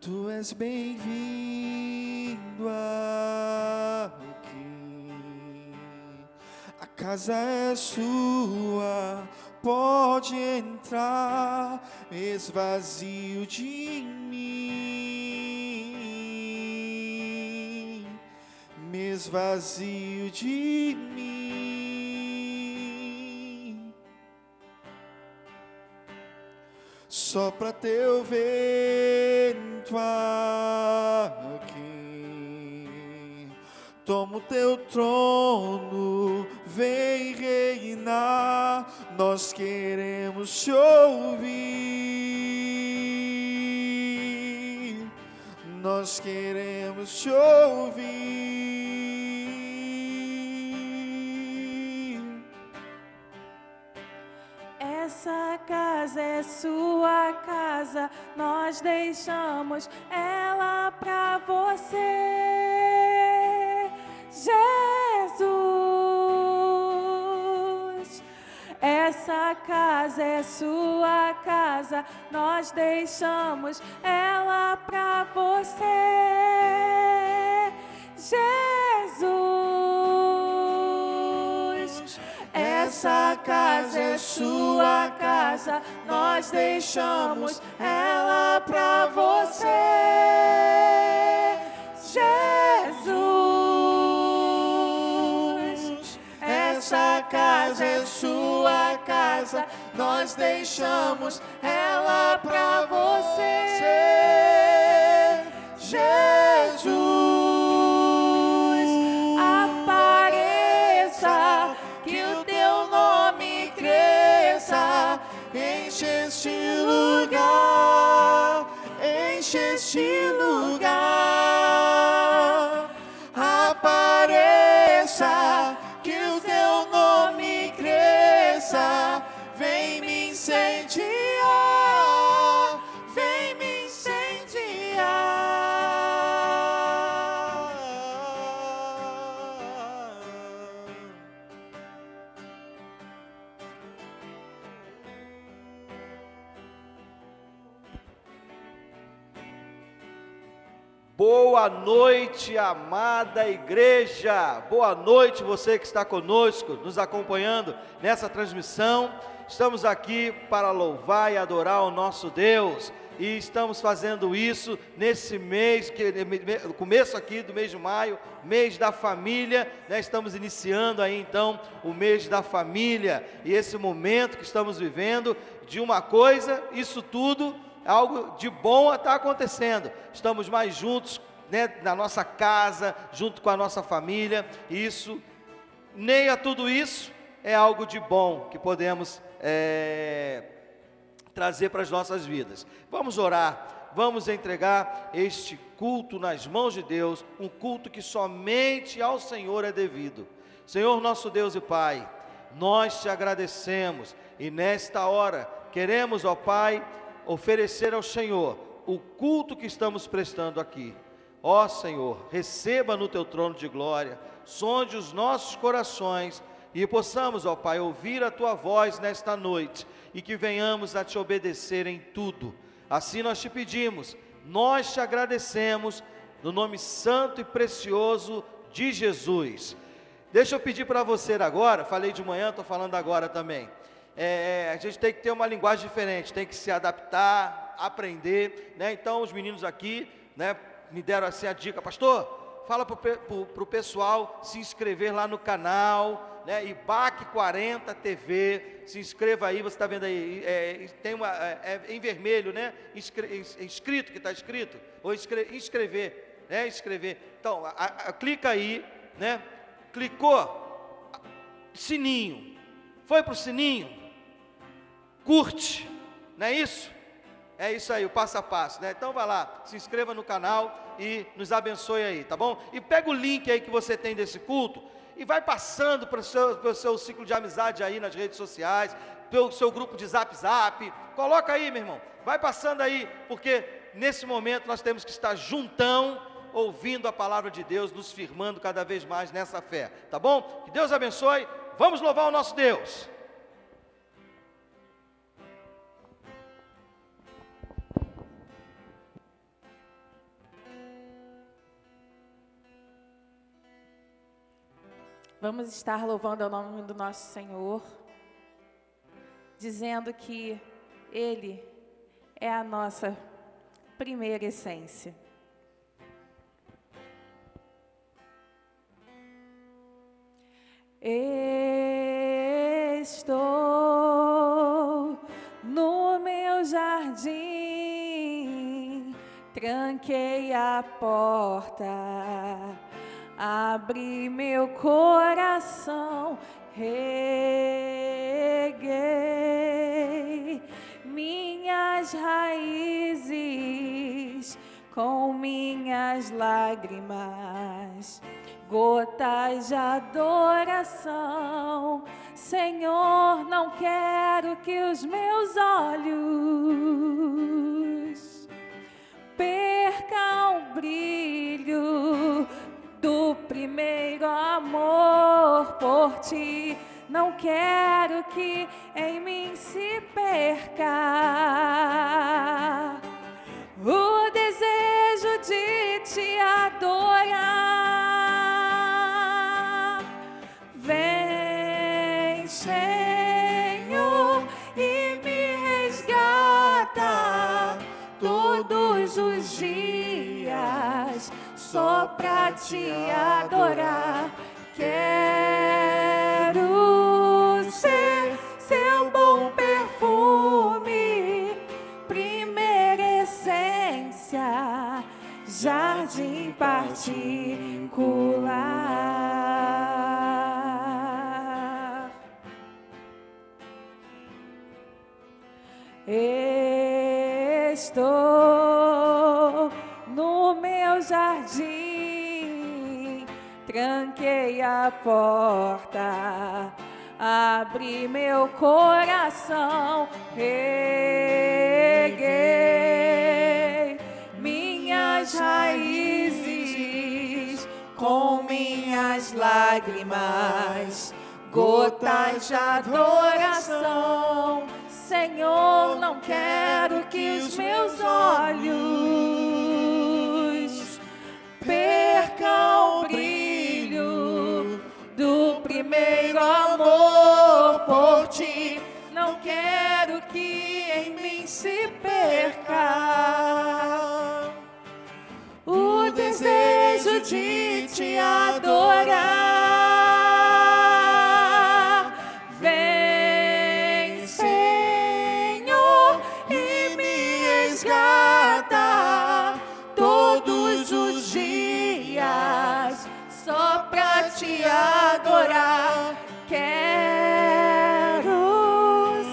Tu és bem-vindo aqui. A casa é sua, pode entrar, esvazio de mim, me esvazio de mim. Sopra teu vento aqui, toma o teu trono, vem reinar. Nós queremos te ouvir, nós queremos te ouvir. Essa casa é sua casa, nós deixamos ela pra você, Jesus. Essa casa é sua casa, nós deixamos ela pra você, Jesus. Essa casa é sua casa, nós deixamos ela pra você, Jesus. Essa casa é sua casa, nós deixamos ela pra você, Jesus. Apareça, que o teu nome cresça, enche este lugar, enche este lugar. Apareça, que o teu nome cresça, vem me incendiar, vem me incendiar. Boa noite, amada igreja. Boa noite, você que está conosco, nos acompanhando nessa transmissão. Estamos aqui para louvar e adorar o nosso Deus. E estamos fazendo isso nesse mês, no começo aqui do mês de maio, mês da família, né? Estamos iniciando aí então o mês da família. E esse momento que estamos vivendo de uma coisa, isso tudo, algo de bom está acontecendo. Estamos mais juntos, né, na nossa casa, junto com a nossa família. E isso, nem a tudo isso, é algo de bom que podemos trazer para as nossas vidas. Vamos orar, vamos entregar este culto nas mãos de Deus, um culto que somente ao Senhor é devido. Senhor nosso Deus e Pai, nós te agradecemos e nesta hora queremos, ó Pai, oferecer ao Senhor o culto que estamos prestando aqui. Ó Senhor, receba no teu trono de glória, sonde os nossos corações e possamos, ó Pai, ouvir a tua voz nesta noite e que venhamos a te obedecer em tudo. Assim nós te pedimos, nós te agradecemos no nome santo e precioso de Jesus. Deixa eu pedir para você agora, falei de manhã, estou falando agora também. A gente tem que ter uma linguagem diferente, tem que se adaptar, aprender, né? Então os meninos aqui, né, me deram assim a dica, pastor, fala para o pessoal se inscrever lá no canal, né, IBAC 40 TV, se inscreva aí, você está vendo aí, tem uma, em vermelho, né, inscrito, que está escrito, ou inscrever, né, inscrever, então, clica aí, né, clicou, sininho, foi para o sininho, curte, não é isso? É isso aí, o passo a passo, né? Então vai lá, se inscreva no canal e nos abençoe aí, tá bom? E pega o link aí que você tem desse culto e vai passando para o seu ciclo de amizade aí nas redes sociais, pelo seu grupo de Zap, coloca aí, meu irmão, vai passando aí, porque nesse momento nós temos que estar juntão, ouvindo a palavra de Deus, nos firmando cada vez mais nessa fé, tá bom? Que Deus abençoe, vamos louvar o nosso Deus. Vamos estar louvando o nome do nosso Senhor, dizendo que Ele é a nossa primeira essência. Estou no meu jardim, tranquei a porta, abri meu coração, reguei minhas raízes com minhas lágrimas, gotas de adoração. Senhor, não quero que os meus olhos percam o brilho do primeiro amor por ti. Não quero que em mim se perca o desejo de te adorar. Vem, Senhor, e me resgata todos os dias, só pra te adorar. Quero ser seu bom perfume, primeira essência, jardim particular. Estou no meu jardim, tranquei a porta, abri meu coração, reguei minhas raízes com minhas lágrimas, gotas de adoração. Senhor, não quero que os meus olhos percam o brilho do primeiro amor por ti. Não quero que em mim se perca o desejo de te adorar. Vem, Senhor, e me resgata todos os dias, só pra te adorar. Quero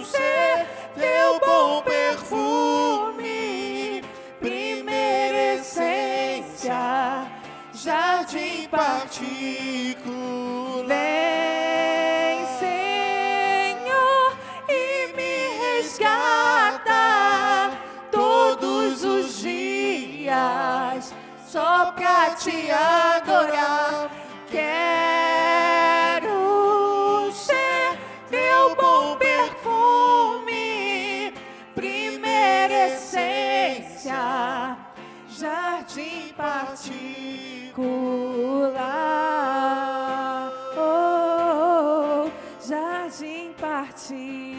ser teu bom perfume, primeira essência, jardim particular. Vem, Senhor, e me resgata todos os dias, só pra te adorar. Quero ser teu bom perfume, primeira essência, jardim particular. Oh, jardim particular.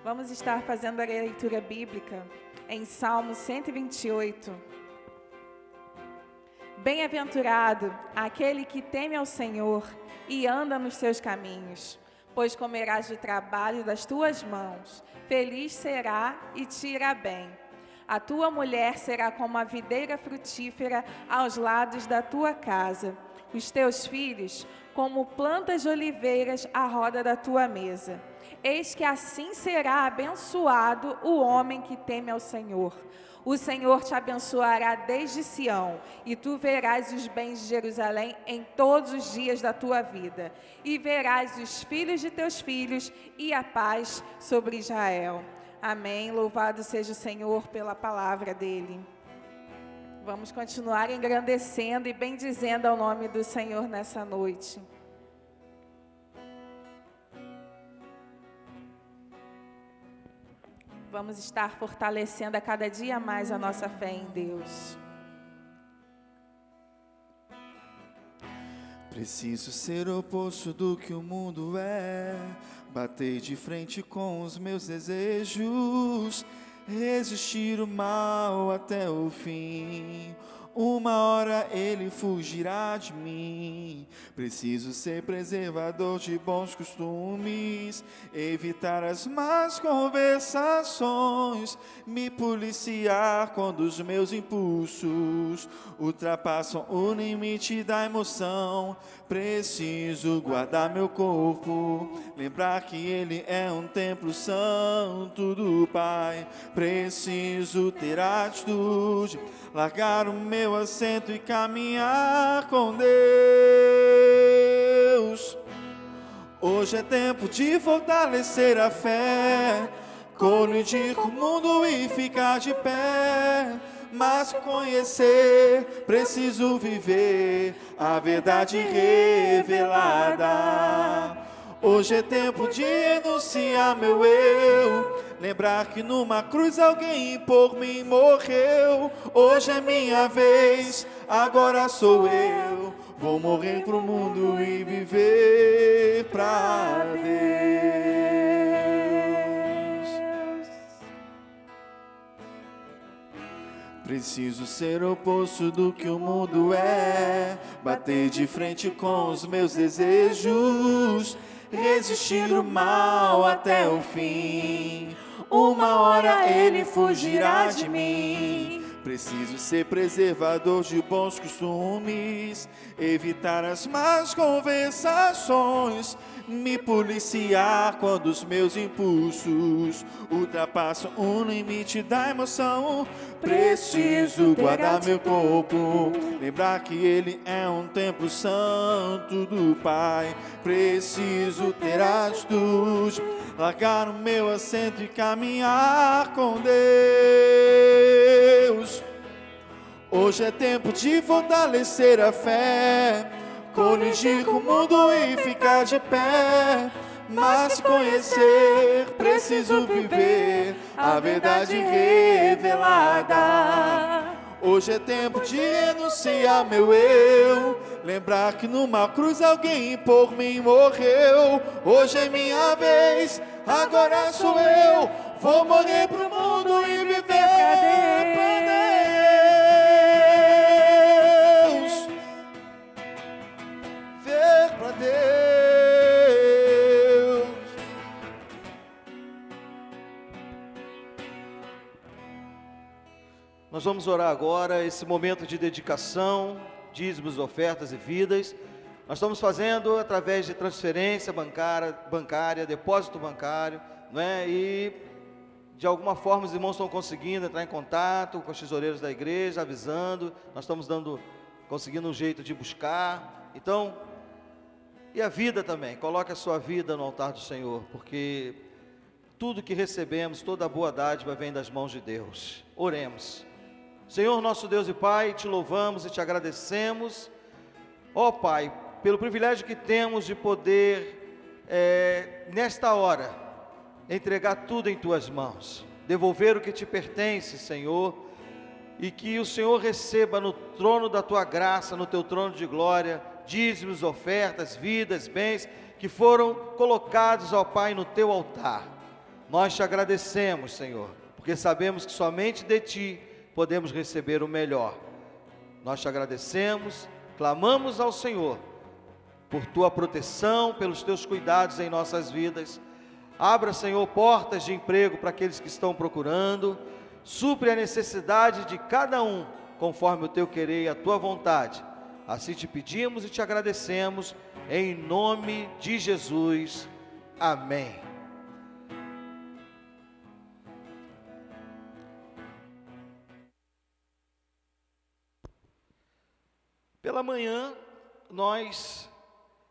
Vamos estar fazendo a leitura bíblica em Salmo 128. Bem-aventurado aquele que teme ao Senhor e anda nos seus caminhos, pois comerás do trabalho das tuas mãos. Feliz será e te irá bem. A tua mulher será como a videira frutífera aos lados da tua casa. Os teus filhos como plantas de oliveiras à roda da tua mesa. Eis que assim será abençoado o homem que teme ao Senhor. O Senhor te abençoará desde Sião, e tu verás os bens de Jerusalém em todos os dias da tua vida, e verás os filhos de teus filhos e a paz sobre Israel. Amém. Louvado seja o Senhor pela palavra dele. Vamos continuar engrandecendo e bendizendo ao nome do Senhor nessa noite. Vamos estar fortalecendo a cada dia mais a nossa fé em Deus. Preciso ser o oposto do que o mundo é, bater de frente com os meus desejos, resistir o mal até o fim. Uma hora ele fugirá de mim. Preciso ser preservador de bons costumes, evitar as más conversações, me policiar quando os meus impulsos ultrapassam o limite da emoção. Preciso guardar meu corpo, lembrar que ele é um templo santo do Pai. Preciso ter atitude, largar o meu assento e caminhar com Deus. Hoje é tempo de fortalecer a fé, colidir com o mundo e ficar de pé. Mas conhecer, preciso viver a verdade revelada. Hoje é tempo de renunciar meu eu, lembrar que numa cruz alguém por mim morreu. Hoje é minha vez, agora sou eu. Vou morrer pro mundo e viver pra Deus. Preciso ser o oposto do que o mundo é, bater de frente com os meus desejos, resistir o mal até o fim. Uma hora ele fugirá de mim. Preciso ser preservador de bons costumes, evitar as más conversações, me policiar quando os meus impulsos ultrapassam o limite da emoção. Preciso guardar meu corpo, lembrar que ele é um templo santo do Pai. Preciso ter atitude, largar o meu assento e caminhar com Deus. Hoje é tempo de fortalecer a fé, colidir com o mundo e ficar de pé. Mas se conhecer, preciso viver a verdade revelada. Hoje é tempo de renunciar meu eu, lembrar que numa cruz alguém por mim morreu. Hoje é minha vez, agora sou eu. Vou morrer pro mundo e viver pra Deus. Ver pra Deus. Nós vamos orar agora, esse momento de dedicação, dízimos, ofertas e vidas. Nós estamos fazendo através de transferência bancária, depósito bancário, não é? E de alguma forma os irmãos estão conseguindo entrar em contato com os tesoureiros da igreja, avisando. Nós estamos conseguindo um jeito de buscar. Então, e a vida também, coloque a sua vida no altar do Senhor, porque tudo que recebemos, toda a boa dádiva vem das mãos de Deus. Oremos. Senhor nosso Deus e Pai, te louvamos e te agradecemos, ó Pai, pelo privilégio que temos de poder, nesta hora, entregar tudo em Tuas mãos, devolver o que te pertence, Senhor, e que o Senhor receba no trono da Tua graça, no Teu trono de glória, dízimos, ofertas, vidas, bens, que foram colocados, ó Pai, no Teu altar. Nós te agradecemos, Senhor, porque sabemos que somente de Ti podemos receber o melhor. Nós te agradecemos, clamamos ao Senhor por Tua proteção, pelos Teus cuidados em nossas vidas. Abra, Senhor, portas de emprego para aqueles que estão procurando, supre a necessidade de cada um, conforme o Teu querer e a Tua vontade. Assim te pedimos e te agradecemos, em nome de Jesus. Amém. Pela manhã, nós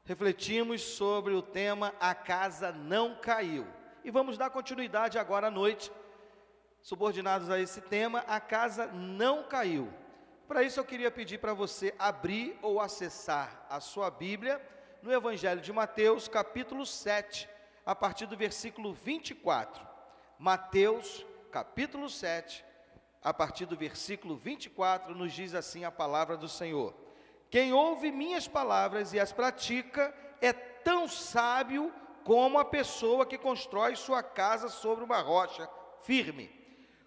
refletimos sobre o tema A Casa Não Caiu. E vamos dar continuidade agora à noite, subordinados a esse tema, A Casa Não Caiu. Para isso eu queria pedir para você abrir ou acessar a sua Bíblia no Evangelho de Mateus, capítulo 7, a partir do versículo 24. Mateus, capítulo 7, a partir do versículo 24, nos diz assim a palavra do Senhor: quem ouve minhas palavras e as pratica é tão sábio como a pessoa que constrói sua casa sobre uma rocha firme.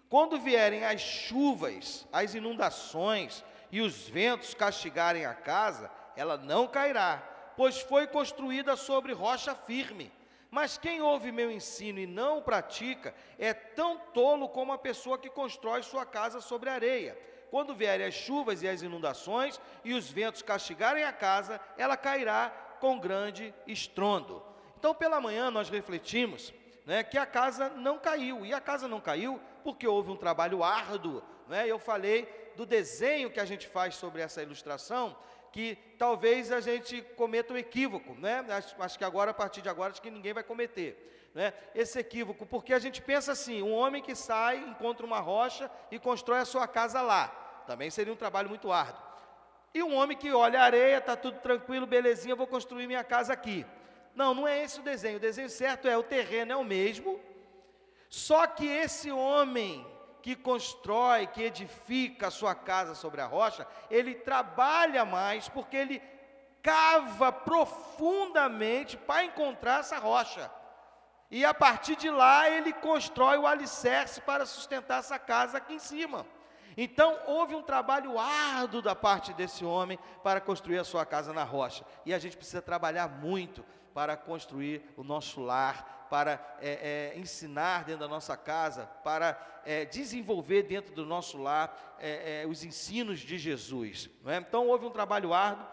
Quando vierem as chuvas, as inundações e os ventos castigarem a casa, ela não cairá, pois foi construída sobre rocha firme. Mas quem ouve meu ensino e não o pratica é tão tolo como a pessoa que constrói sua casa sobre areia. Quando vierem as chuvas e as inundações e os ventos castigarem a casa, ela cairá com grande estrondo. Então, pela manhã, nós refletimos, né, que a casa não caiu. E a casa não caiu porque houve um trabalho árduo. Né? Eu falei do desenho que a gente faz sobre essa ilustração, que talvez a gente cometa um equívoco, né? Acho que agora, a partir de agora, acho que ninguém vai cometer, né? Esse equívoco, porque a gente pensa assim, um homem que sai, encontra uma rocha e constrói a sua casa lá, também seria um trabalho muito árduo. E um homem que olha a areia, está tudo tranquilo, belezinha, vou construir minha casa aqui. Não, não é esse o desenho certo é, o terreno é o mesmo, só que esse homem que constrói, que edifica a sua casa sobre a rocha, ele trabalha mais, porque ele cava profundamente para encontrar essa rocha. E a partir de lá, ele constrói o alicerce para sustentar essa casa aqui em cima. Então, houve um trabalho árduo da parte desse homem para construir a sua casa na rocha. E a gente precisa trabalhar muito para construir o nosso lar, para ensinar dentro da nossa casa, para desenvolver dentro do nosso lar os ensinos de Jesus. Não é? Então, houve um trabalho árduo.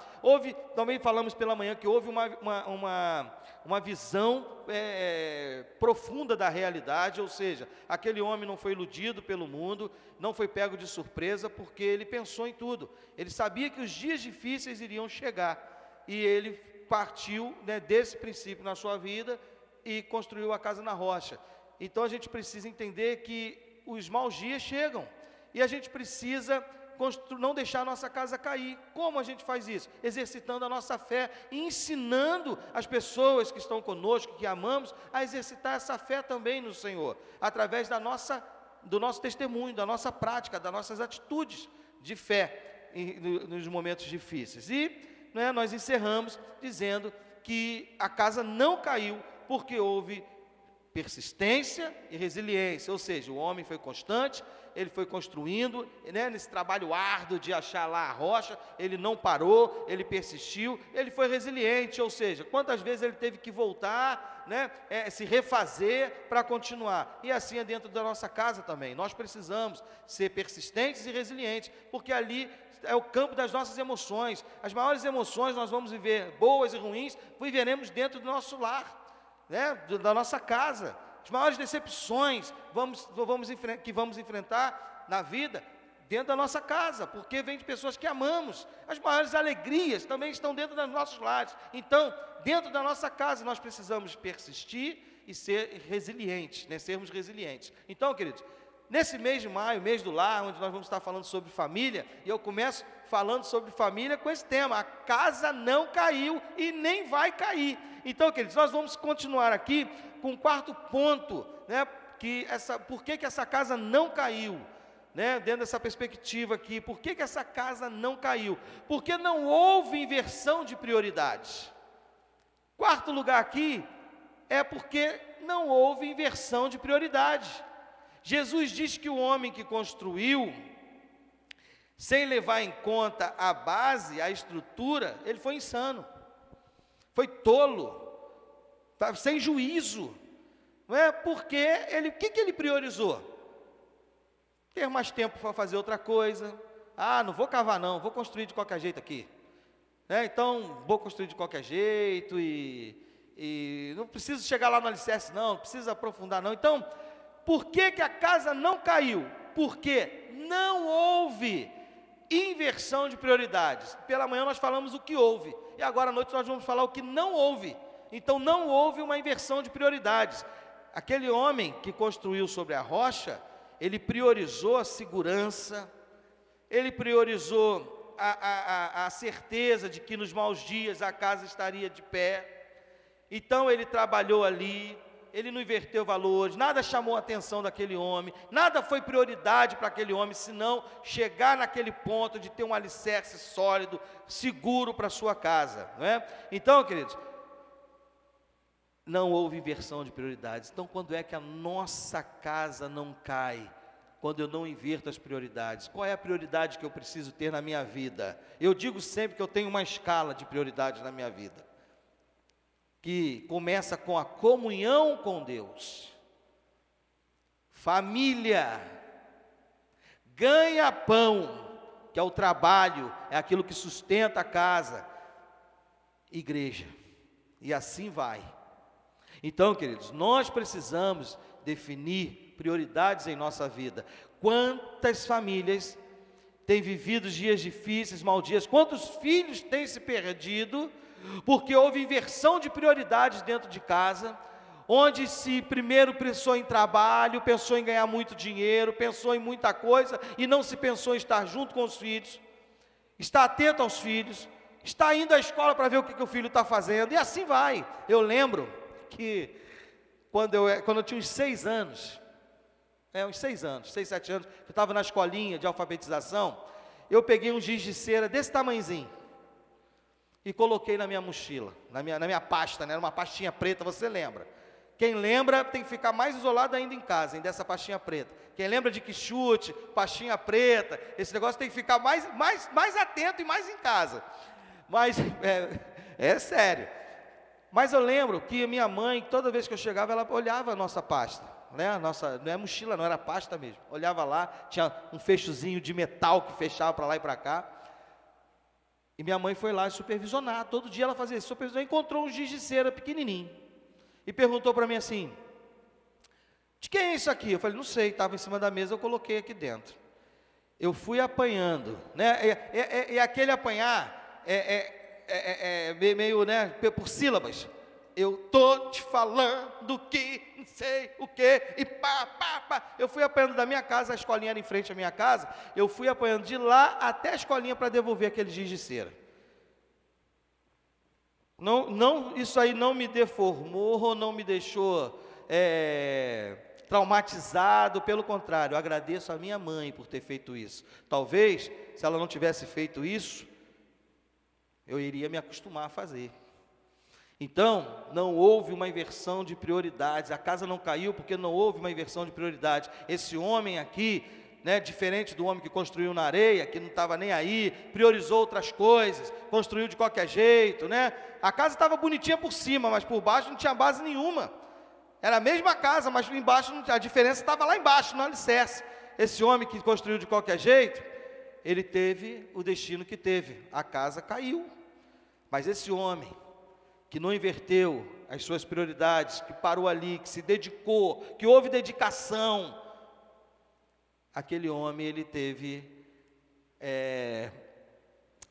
Também falamos pela manhã que houve uma visão profunda da realidade, ou seja, aquele homem não foi iludido pelo mundo, não foi pego de surpresa, porque ele pensou em tudo. Ele sabia que os dias difíceis iriam chegar, e ele partiu, né, desse princípio na sua vida e construiu a casa na rocha. Então a gente precisa entender que os maus dias chegam, e a gente precisa não deixar a nossa casa cair. Como a gente faz isso? Exercitando a nossa fé e ensinando as pessoas que estão conosco, que amamos, a exercitar essa fé também no Senhor, através do nosso testemunho, da nossa prática, das nossas atitudes de fé nos momentos difíceis. E nós encerramos dizendo que a casa não caiu porque houve persistência e resiliência, ou seja, o homem foi constante, ele foi construindo, né, nesse trabalho árduo de achar lá a rocha, ele não parou, ele persistiu, ele foi resiliente, ou seja, quantas vezes ele teve que voltar, né, se refazer para continuar. E assim é dentro da nossa casa também. Nós precisamos ser persistentes e resilientes, porque ali é o campo das nossas emoções. As maiores emoções nós vamos viver, boas e ruins, viveremos dentro do nosso lar, né, da nossa casa. As maiores decepções que vamos enfrentar na vida, dentro da nossa casa, porque vem de pessoas que amamos. As maiores alegrias também estão dentro dos nossos lares. Então, dentro da nossa casa, nós precisamos persistir e ser resilientes, né, sermos resilientes. Então, queridos, nesse mês de maio, mês do lar, onde nós vamos estar falando sobre família, e eu começo falando sobre família com esse tema: a casa não caiu e nem vai cair. Então, queridos, nós vamos continuar aqui com o quarto ponto, né, por que essa casa não caiu, né, dentro dessa perspectiva aqui. Por que essa casa não caiu? Porque não houve inversão de prioridades. Quarto lugar aqui é porque não houve inversão de prioridades. Jesus diz que o homem que construiu, sem levar em conta a base, a estrutura, ele foi insano, foi tolo, sem juízo, não é? Porque o que ele priorizou? Ter mais tempo para fazer outra coisa. Não vou cavar não, vou construir de qualquer jeito aqui, né? Então, vou construir de qualquer jeito e não preciso chegar lá no alicerce não precisa aprofundar não. Então, por que a casa não caiu? Porque não houve inversão de prioridades. Pela manhã nós falamos o que houve, e agora à noite nós vamos falar o que não houve. Então, não houve uma inversão de prioridades. Aquele homem que construiu sobre a rocha, ele priorizou a segurança, ele priorizou a certeza de que nos maus dias a casa estaria de pé. Então ele trabalhou ali, ele não inverteu valores, nada chamou a atenção daquele homem, nada foi prioridade para aquele homem, senão chegar naquele ponto de ter um alicerce sólido, seguro para a sua casa, não é? Então, queridos, não houve inversão de prioridades. Então, quando é que a nossa casa não cai? Quando eu não inverto as prioridades. Qual é a prioridade que eu preciso ter na minha vida? Eu digo sempre que eu tenho uma escala de prioridades na minha vida, que começa com a comunhão com Deus, família, ganha-pão, que é o trabalho, é aquilo que sustenta a casa, igreja, e assim vai. Então, queridos, nós precisamos definir prioridades em nossa vida. Quantas famílias têm vivido dias difíceis, maus dias? Quantos filhos têm se perdido porque houve inversão de prioridades dentro de casa, onde se primeiro pensou em trabalho, pensou em ganhar muito dinheiro, pensou em muita coisa e não se pensou em estar junto com os filhos, estar atento aos filhos, estar indo à escola para ver o que o filho está fazendo, e assim vai. Eu lembro que quando eu tinha uns 6 anos, uns 6 anos, 6, 7 anos, eu estava na escolinha de alfabetização, eu peguei um giz de cera desse tamanhozinho, e coloquei na minha mochila, na minha pasta, né? Era uma pastinha preta, você lembra? Quem lembra tem que ficar mais isolado ainda em casa, hein, dessa pastinha preta. Quem lembra de que chute, pastinha preta, esse negócio tem que ficar mais atento e mais em casa. Mas, é sério. Mas eu lembro que minha mãe, toda vez que eu chegava, ela olhava a nossa pasta, né? A nossa, não é mochila não, era pasta mesmo. Olhava lá, tinha um fechozinho de metal que fechava para lá e para cá. E minha mãe foi lá supervisionar, todo dia ela fazia isso, supervisionar, encontrou um giz de cera pequenininho, e perguntou para mim assim, de quem é isso aqui? Eu falei, não sei, estava em cima da mesa, eu coloquei aqui dentro. Eu fui apanhando, né? E aquele apanhar, meio, né, por sílabas. Eu tô te falando que não sei o que, e pá. Eu fui apanhando da minha casa, a escolinha era em frente à minha casa, eu fui apanhando de lá até a escolinha para devolver aquele giz de cera. Não, isso aí não me deformou, não me deixou traumatizado, pelo contrário, eu agradeço a minha mãe por ter feito isso. Talvez, se ela não tivesse feito isso, eu iria me acostumar a fazer. Então, não houve uma inversão de prioridades, a casa não caiu porque não houve uma inversão de prioridades. Esse homem aqui, né, diferente do homem que construiu na areia, que não estava nem aí, priorizou outras coisas, construiu de qualquer jeito, né? A casa estava bonitinha por cima, mas por baixo não tinha base nenhuma. Era a mesma casa, mas embaixo, a diferença estava lá embaixo, no alicerce. Esse homem que construiu de qualquer jeito, ele teve o destino que teve, a casa caiu. Mas esse homem que não inverteu as suas prioridades, que parou ali, que se dedicou, que houve dedicação, aquele homem, ele teve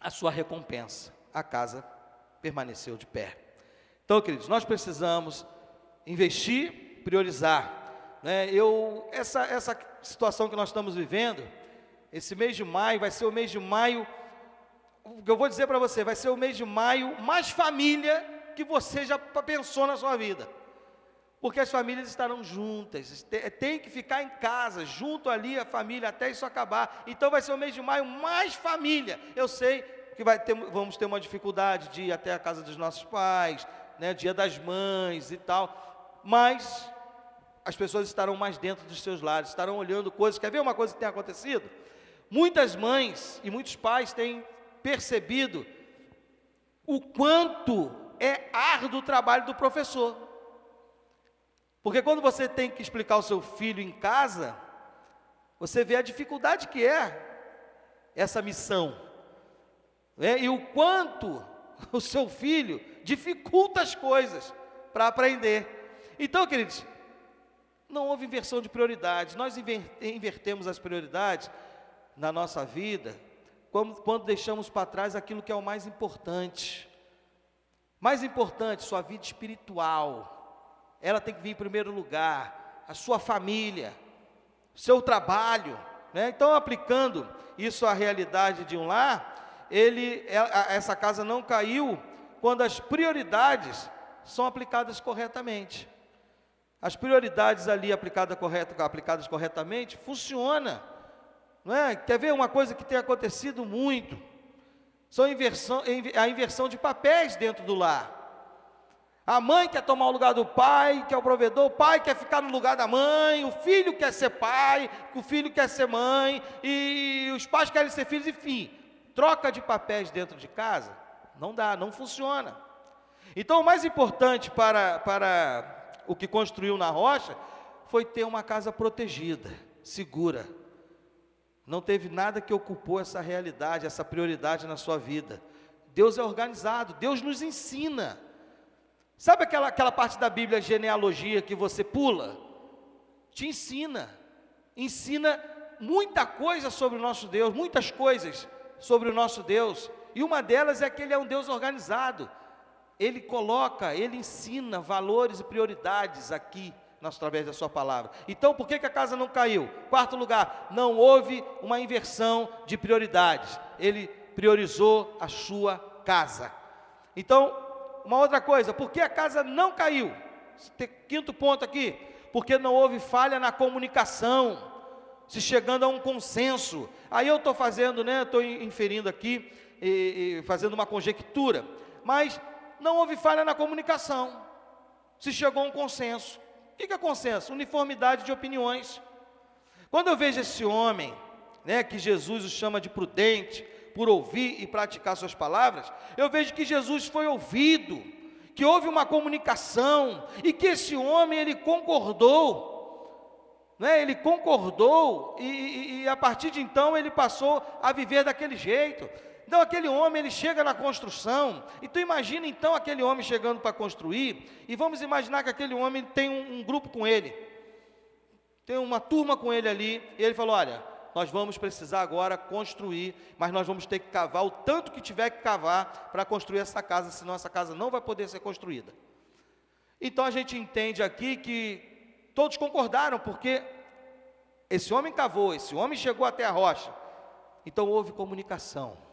a sua recompensa, a casa permaneceu de pé. Então, queridos, nós precisamos investir, priorizar, né? Essa situação que nós estamos vivendo, esse mês de maio, vai ser o mês de maio, o que eu vou dizer para você, vai ser o mês de maio mais família que você já pensou na sua vida, porque as famílias estarão juntas, tem que ficar em casa, junto ali a família, até isso acabar. Então vai ser o mês de maio mais família. Eu sei que vamos ter uma dificuldade de ir até a casa dos nossos pais, né, Dia das Mães e tal, mas as pessoas estarão mais dentro dos seus lares, estarão olhando coisas. Quer ver uma coisa que tem acontecido? Muitas mães e muitos pais têm percebido o quanto é árduo o trabalho do professor. Porque quando você tem que explicar o seu filho em casa, você vê a dificuldade que é essa missão, né? E o quanto o seu filho dificulta as coisas para aprender. Então, queridos, não houve inversão de prioridades. Nós invertemos as prioridades na nossa vida quando deixamos para trás aquilo que é o mais importante. Mais importante, sua vida espiritual, ela tem que vir em primeiro lugar, a sua família, seu trabalho, né? Então, aplicando isso à realidade de um lar, essa casa não caiu quando as prioridades são aplicadas corretamente. as prioridades ali aplicadas corretamente, funciona. Não é? Quer ver uma coisa que tem acontecido muito? A inversão de papéis dentro do lar. A mãe quer tomar o lugar do pai, que é o provedor, o pai quer ficar no lugar da mãe, o filho quer ser pai, o filho quer ser mãe, e os pais querem ser filhos, enfim. Troca de papéis dentro de casa, não dá, não funciona. Então o mais importante para o que construiu na rocha, foi ter uma casa protegida, segura. Não teve nada que ocupou essa realidade, essa prioridade na sua vida. Deus é organizado, Deus nos ensina. Sabe aquela parte da Bíblia, genealogia, que você pula? Te ensina muita coisa sobre o nosso Deus, muitas coisas sobre o nosso Deus, e uma delas é que Ele é um Deus organizado. Ele ensina valores e prioridades aqui, através da sua palavra. Então, por que a casa não caiu? Quarto lugar, não houve uma inversão de prioridades. Ele priorizou a sua casa. Então, uma outra coisa, por que a casa não caiu? Quinto ponto aqui, porque não houve falha na comunicação, se chegando a um consenso. Aí eu estou fazendo, estou inferindo aqui, e fazendo uma conjectura, mas não houve falha na comunicação, se chegou a um consenso. O que é consenso? Uniformidade de opiniões. Quando eu vejo esse homem, que Jesus o chama de prudente, por ouvir e praticar suas palavras, eu vejo que Jesus foi ouvido, que houve uma comunicação, e que esse homem, ele concordou, ele concordou, e a partir de então, ele passou a viver daquele jeito. Então aquele homem, ele chega na construção, então imagina então aquele homem chegando para construir, e vamos imaginar que aquele homem tem um grupo com ele, tem uma turma com ele ali, e ele falou, olha, nós vamos precisar agora construir, mas nós vamos ter que cavar o tanto que tiver que cavar para construir essa casa, senão essa casa não vai poder ser construída. Então a gente entende aqui que todos concordaram, porque esse homem cavou, esse homem chegou até a rocha, então houve comunicação,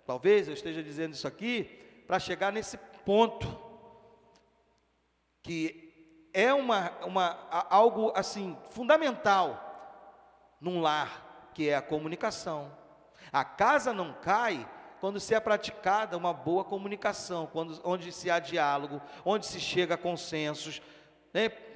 Talvez eu esteja dizendo isso aqui para chegar nesse ponto, que é algo assim fundamental num lar, que é a comunicação. A casa não cai quando se é praticada uma boa comunicação, onde se há diálogo, onde se chega a consensos.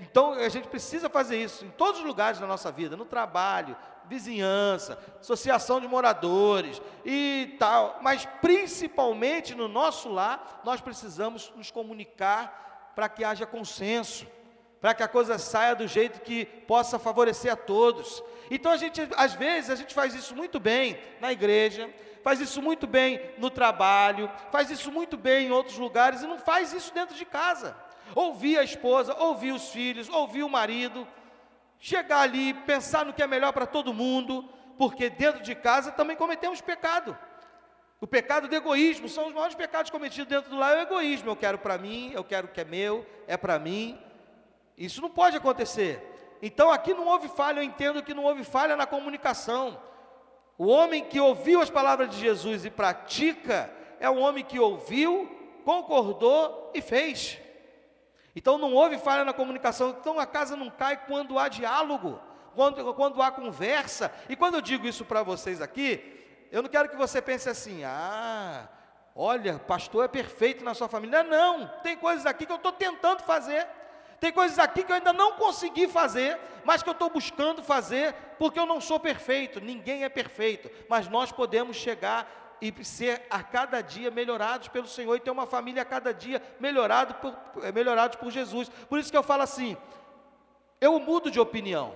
Então a gente precisa fazer isso em todos os lugares da nossa vida, no trabalho, vizinhança, associação de moradores e tal, mas principalmente no nosso lar, nós precisamos nos comunicar para que haja consenso, para que a coisa saia do jeito que possa favorecer a todos. Então às vezes a gente faz isso muito bem na igreja, faz isso muito bem no trabalho, faz isso muito bem em outros lugares e não faz isso dentro de casa. Ouvir a esposa, ouvir os filhos, ouvir o marido, chegar ali, pensar no que é melhor para todo mundo, porque dentro de casa também cometemos pecado. O pecado do egoísmo, são os maiores pecados cometidos dentro do lar, é o egoísmo. Eu quero para mim, eu quero o que é meu, é para mim. Isso não pode acontecer. Então aqui não houve falha, eu entendo que não houve falha na comunicação. O homem que ouviu as palavras de Jesus e pratica, é um homem que ouviu, concordou e fez. Então não houve falha na comunicação. Então a casa não cai quando há diálogo, quando há conversa. E quando eu digo isso para vocês aqui, eu não quero que você pense assim, olha, pastor é perfeito na sua família. Não, tem coisas aqui que eu estou tentando fazer, tem coisas aqui que eu ainda não consegui fazer, mas que eu estou buscando fazer, porque eu não sou perfeito, ninguém é perfeito, mas nós podemos chegar e ser a cada dia melhorados pelo Senhor, e ter uma família a cada dia melhorados por Jesus. Por isso que eu falo assim, eu mudo de opinião.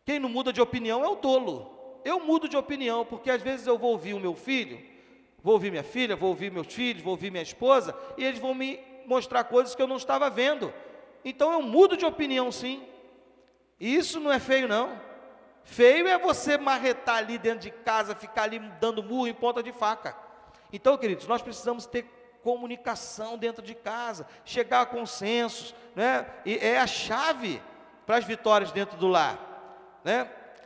Quem não muda de opinião é o tolo. Eu mudo de opinião, porque às vezes eu vou ouvir o meu filho, vou ouvir minha filha, vou ouvir meus filhos, vou ouvir minha esposa, e eles vão me mostrar coisas que eu não estava vendo. Então eu mudo de opinião sim, e isso não é feio não. Feio é você marretar ali dentro de casa, ficar ali dando murro em ponta de faca. Então, queridos, nós precisamos ter comunicação dentro de casa, chegar a consensos, E é a chave para as vitórias dentro do lar,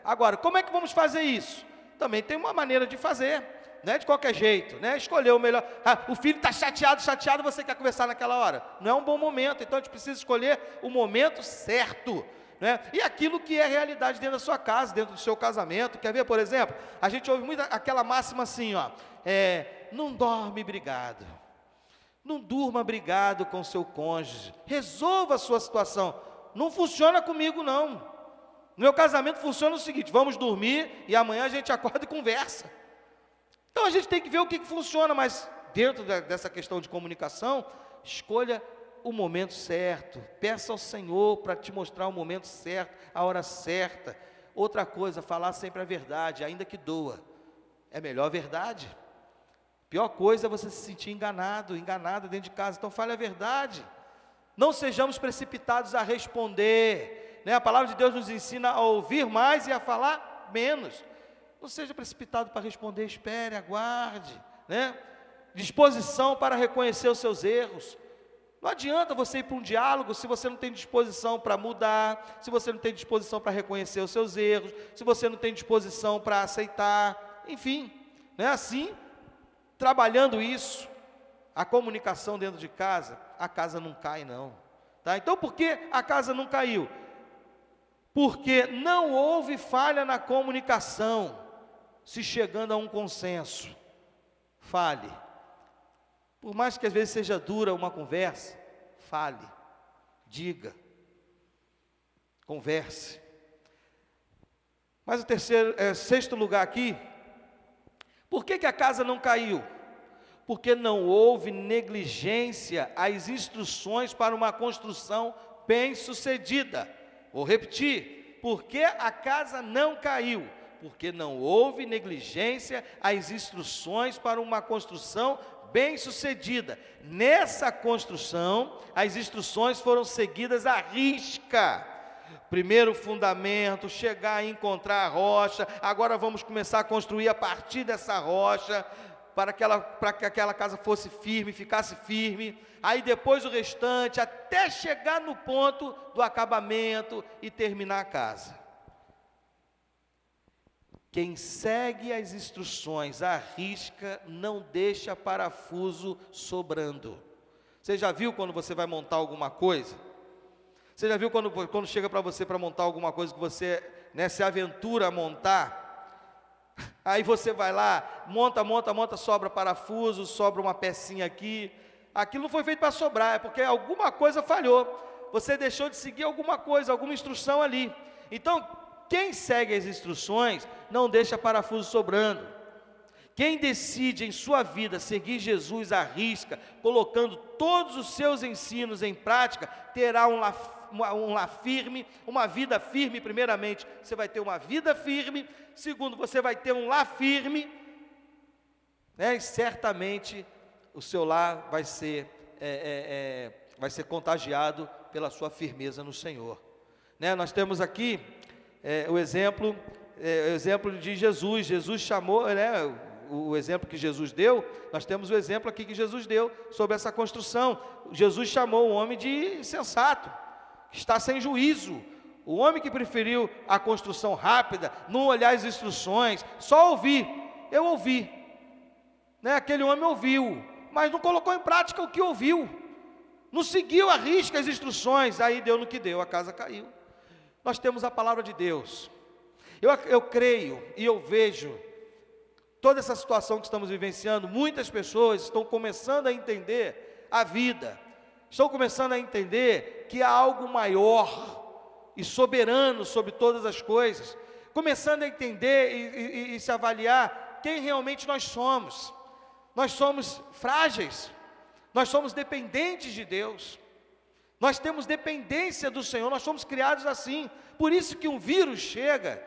Agora, como é que vamos fazer isso? Também tem uma maneira de fazer. não é de qualquer jeito, né? Escolher o melhor. O filho está chateado, você quer conversar naquela hora. Não é um bom momento, então a gente precisa escolher o momento certo, né? E aquilo que é realidade dentro da sua casa, dentro do seu casamento. Quer ver, por exemplo? A gente ouve muito aquela máxima assim, ó, não dorme brigado, não durma brigado com seu cônjuge, resolva a sua situação. Não funciona comigo, não. No meu casamento funciona o seguinte: vamos dormir e amanhã a gente acorda e conversa. Então a gente tem que ver o que funciona, mas dentro dessa questão de comunicação, escolha o momento certo, peça ao Senhor para te mostrar o momento certo, a hora certa. Outra coisa, falar sempre a verdade, ainda que doa, é melhor a verdade. Pior coisa é você se sentir enganado, enganada dentro de casa, então fale a verdade. Não sejamos precipitados a responder, né? A palavra de Deus nos ensina a ouvir mais e a falar menos. Não seja precipitado para responder, espere, aguarde, né? Disposição para reconhecer os seus erros. Não adianta você ir para um diálogo se você não tem disposição para mudar, se você não tem disposição para reconhecer os seus erros, se você não tem disposição para aceitar, enfim, né? Assim, trabalhando isso, a comunicação dentro de casa, a casa não cai não, tá? Então por que a casa não caiu? Porque não houve falha na comunicação, se chegando a um consenso. Fale. Por mais que às vezes seja dura uma conversa, fale, diga, converse. Mas o sexto lugar aqui, por que a casa não caiu? Porque não houve negligência às instruções para uma construção bem-sucedida. Vou repetir, por que a casa não caiu? Porque não houve negligência às instruções para uma construção bem-sucedida. Nessa construção, as instruções foram seguidas à risca. Primeiro fundamento, chegar a encontrar a rocha, agora vamos começar a construir a partir dessa rocha, para que aquela casa fosse firme, ficasse firme, aí depois o restante, até chegar no ponto do acabamento e terminar a casa. Quem segue as instruções à risca, não deixa parafuso sobrando. Você já viu quando você vai montar alguma coisa? Você já viu quando chega para você para montar alguma coisa que você, né, se aventura a montar? Aí você vai lá, monta, sobra parafuso, sobra uma pecinha aqui. Aquilo não foi feito para sobrar, é porque alguma coisa falhou. Você deixou de seguir alguma coisa, alguma instrução ali. Então, quem segue as instruções, não deixa parafuso sobrando. Quem decide em sua vida seguir Jesus à risca, colocando todos os seus ensinos em prática, terá um lar firme, uma vida firme. Primeiramente, você vai ter uma vida firme. Segundo, você vai ter um lar firme, né? E certamente o seu lar vai ser contagiado pela sua firmeza no Senhor, né? Nós temos aqui o exemplo de Jesus. Jesus chamou, né, o exemplo que Jesus deu. Nós temos o exemplo aqui que Jesus deu sobre essa construção. Jesus chamou o homem de insensato, que está sem juízo. O homem que preferiu a construção rápida, não olhar as instruções, só ouvir. Eu ouvi, né? Aquele homem ouviu, mas não colocou em prática o que ouviu, não seguiu à risca as instruções, aí deu no que deu, a casa caiu. Nós temos a palavra de Deus. Eu creio e eu vejo toda essa situação que estamos vivenciando. Muitas pessoas estão começando a entender a vida, estão começando a entender que há algo maior e soberano sobre todas as coisas, começando a entender e se avaliar quem realmente nós somos. Nós somos frágeis, nós somos dependentes de Deus, nós temos dependência do Senhor, nós somos criados assim. Por isso que um vírus chega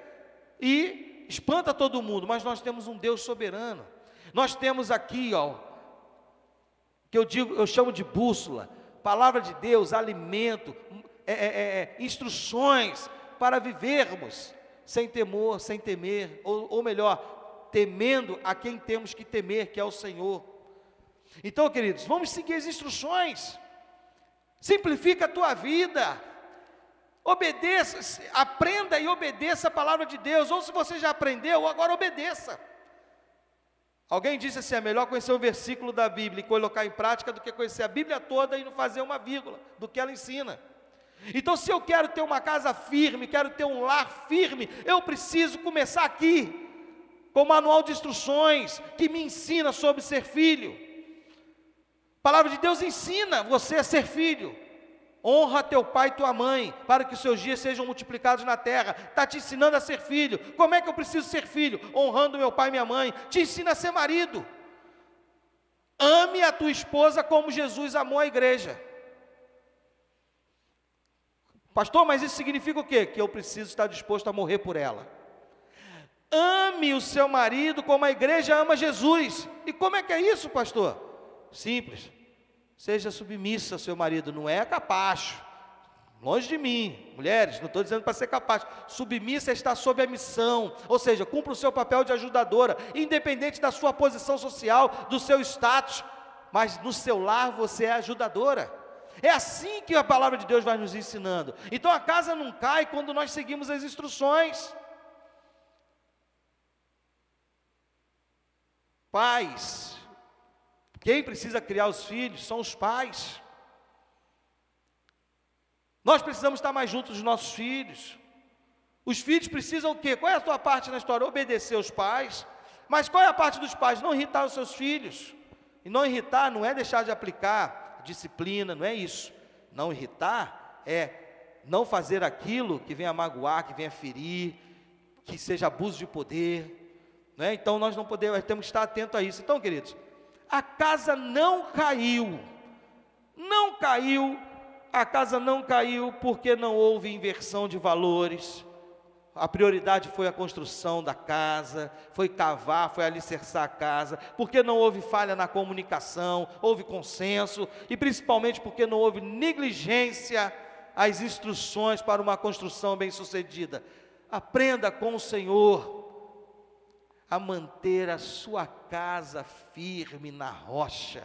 e espanta todo mundo, mas nós temos um Deus soberano. Nós temos aqui, que eu chamo de bússola, palavra de Deus, alimento, instruções para vivermos sem temor, sem temer, ou melhor, temendo a quem temos que temer, que é o Senhor. Então, queridos, vamos seguir as instruções. Simplifica a tua vida, obedeça, aprenda e obedeça a palavra de Deus. Ou se você já aprendeu, agora obedeça. Alguém disse assim: é melhor conhecer um versículo da Bíblia e colocar em prática do que conhecer a Bíblia toda e não fazer uma vírgula do que ela ensina. Então, se eu quero ter uma casa firme, quero ter um lar firme, eu preciso começar aqui, com o manual de instruções que me ensina sobre ser filho. A palavra de Deus ensina você a ser filho. Honra teu pai e tua mãe, para que os seus dias sejam multiplicados na terra. Está te ensinando a ser filho. Como é que eu preciso ser filho? Honrando meu pai e minha mãe. Te ensina a ser marido. Ame a tua esposa como Jesus amou a igreja. Pastor, mas isso significa o quê? Que eu preciso estar disposto a morrer por ela. Ame o seu marido como a igreja ama Jesus. E como é que é isso, pastor? Simples. Seja submissa ao seu marido, não é capacho. Longe de mim, mulheres, não estou dizendo para ser capacho. Submissa é estar sob a missão, ou seja, cumpra o seu papel de ajudadora, independente da sua posição social, do seu status, mas no seu lar você é ajudadora. É assim que a palavra de Deus vai nos ensinando. Então a casa não cai quando nós seguimos as instruções. Pais, quem precisa criar os filhos são os pais. Nós precisamos estar mais juntos dos nossos filhos. Os filhos precisam o quê? Qual é a tua parte na história? Obedecer aos pais. Mas qual é a parte dos pais? Não irritar os seus filhos. E não irritar não é deixar de aplicar disciplina, não é isso. Não irritar é não fazer aquilo que venha magoar, que venha ferir, que seja abuso de poder. Não é? Então nós não podemos, temos que estar atentos a isso. Então, queridos, a casa não caiu, a casa não caiu porque não houve inversão de valores. A prioridade foi a construção da casa, foi cavar, foi alicerçar a casa, porque não houve falha na comunicação, houve consenso, e principalmente porque não houve negligência às instruções para uma construção bem-sucedida. Aprenda com o Senhor a manter a sua casa firme na rocha.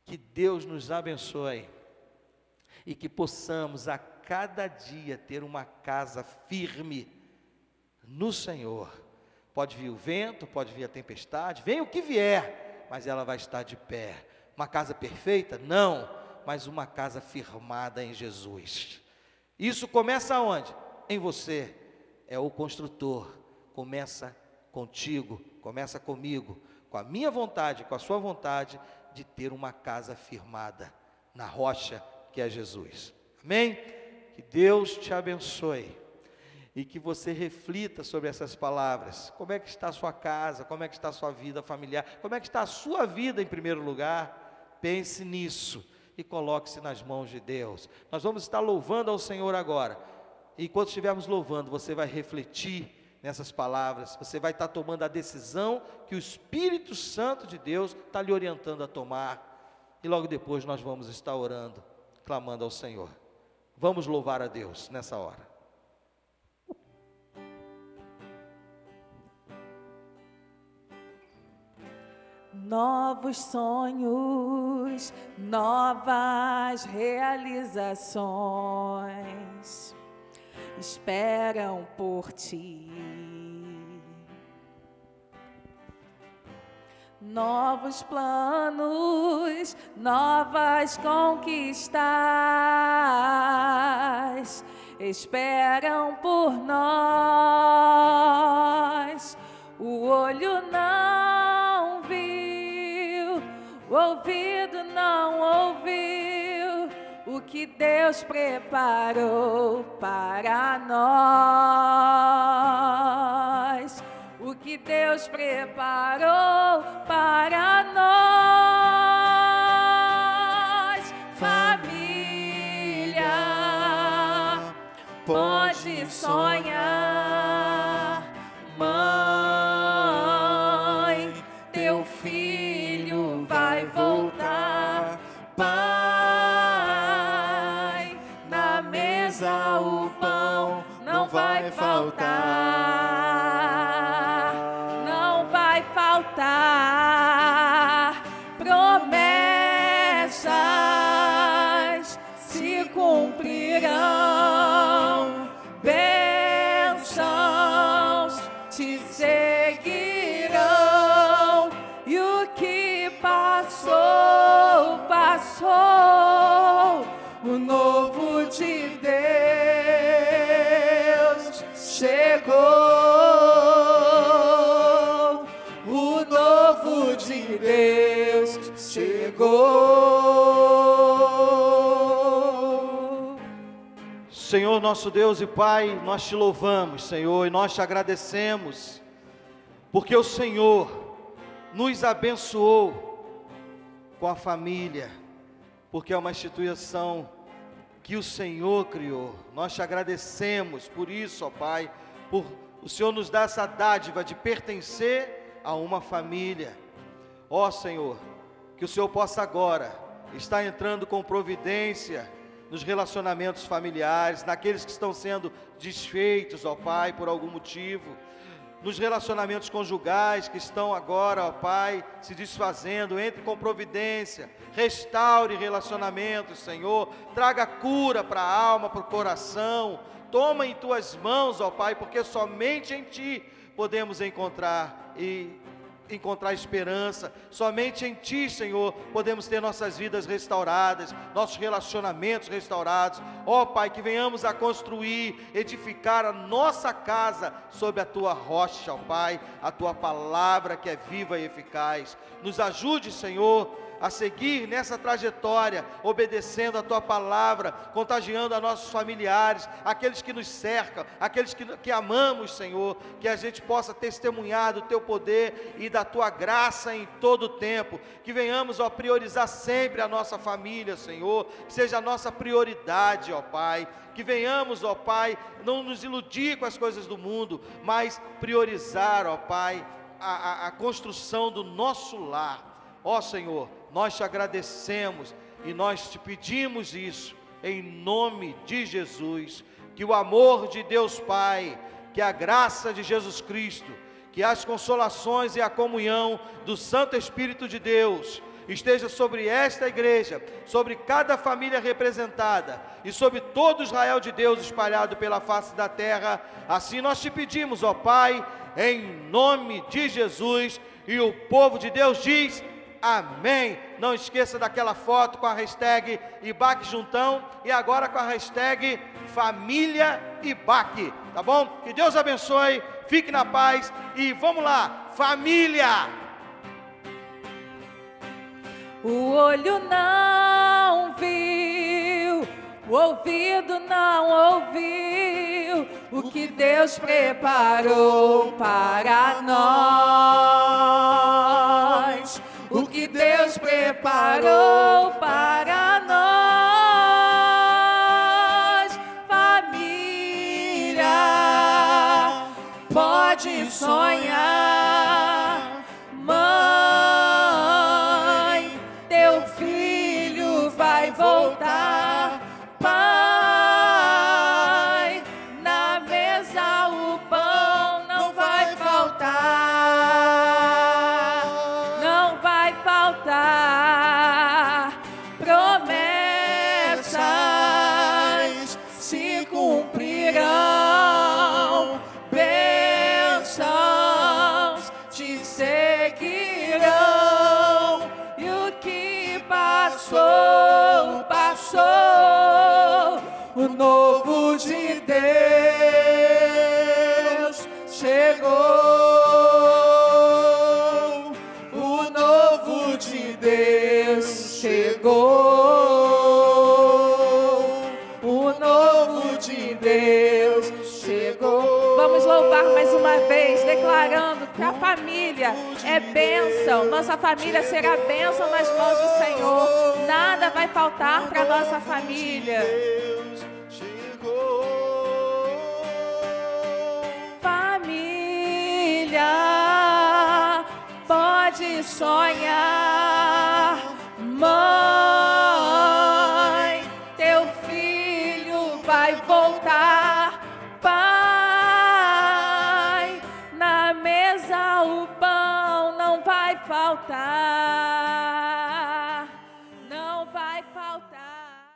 Que Deus nos abençoe e que possamos a cada dia ter uma casa firme no Senhor. Pode vir o vento, pode vir a tempestade, venha o que vier, mas ela vai estar de pé. Uma casa perfeita? Não, mas uma casa firmada em Jesus. Isso começa aonde? Em você. É o construtor. Começa contigo, começa comigo, com a minha vontade, com a sua vontade, de ter uma casa firmada na rocha que é Jesus. Amém? Que Deus te abençoe e que você reflita sobre essas palavras. Como é que está a sua casa? Como é que está a sua vida familiar? Como é que está a sua vida em primeiro lugar? Pense nisso e coloque-se nas mãos de Deus. Nós vamos estar louvando ao Senhor agora. E enquanto estivermos louvando, você vai refletir nessas palavras, você vai estar tomando a decisão que o Espírito Santo de Deus está lhe orientando a tomar, e logo depois nós vamos estar orando, clamando ao Senhor. Vamos louvar a Deus nessa hora. Novos sonhos, novas realizações esperam por ti. Novos planos, novas conquistas esperam por nós. O olho não viu, o ouvido não ouviu o que Deus preparou para nós. O que Deus preparou para nós. Família, pode sonhar. Mãe, teu filho vai voltar. Pai, na mesa o pão não vai faltar. Promessas se cumprirão, bênçãos te seguirão. nosso Deus e Pai, nós te louvamos, Senhor, e nós te agradecemos, porque o Senhor nos abençoou com a família, porque é uma instituição que o Senhor criou. Nós te agradecemos por isso, ó Pai, por o Senhor nos dar essa dádiva de pertencer a uma família. Ó Senhor, que o Senhor possa agora estar entrando com providência nos relacionamentos familiares, naqueles que estão sendo desfeitos, ó Pai, por algum motivo, nos relacionamentos conjugais que estão agora, ó Pai, se desfazendo. Entre com providência, restaure relacionamentos, Senhor, traga cura para a alma, para o coração. Toma em tuas mãos, ó Pai, porque somente em Ti podemos encontrar esperança. Somente em Ti, Senhor, podemos ter nossas vidas restauradas, nossos relacionamentos restaurados. Ó Pai, que venhamos a construir, edificar a nossa casa sobre a Tua rocha, ó Pai, a Tua palavra que é viva e eficaz. Nos ajude, Senhor, a seguir nessa trajetória, obedecendo a Tua palavra, contagiando a nossos familiares, aqueles que nos cercam, aqueles que amamos, Senhor, que a gente possa testemunhar do Teu poder e da Tua graça em todo o tempo, que venhamos, ó, priorizar sempre a nossa família, Senhor, que seja a nossa prioridade, ó Pai, que venhamos, ó Pai, não nos iludir com as coisas do mundo, mas priorizar, ó Pai, a construção do nosso lar. Ó Senhor, nós te agradecemos e nós te pedimos isso, em nome de Jesus, que o amor de Deus Pai, que a graça de Jesus Cristo, que as consolações e a comunhão do Santo Espírito de Deus, esteja sobre esta igreja, sobre cada família representada, e sobre todo Israel de Deus espalhado pela face da terra. Assim nós te pedimos, ó Pai, em nome de Jesus, e o povo de Deus diz: amém. Não esqueça daquela foto com a hashtag Ibaque Juntão e agora com a hashtag Família Ibaque, tá bom? Que Deus abençoe, fique na paz e vamos lá, família! O olho não viu, o ouvido não ouviu, o que Deus preparou para nós. O que Deus preparou para nós. Família, pode sonhar. Mãe, teu filho vai voltar. Pai, na mesa o pão não vai faltar. Promessas se cumprirão, bênçãos te seguirão, e o que passou, passou. O novo de Deus chegou. O novo de Deus chegou. Vamos louvar mais uma vez, declarando que a família é bênção. Nossa família será bênção nas mãos do Senhor. Nada vai faltar para nossa família. Família, pode sonhar. Mãe, teu filho vai voltar.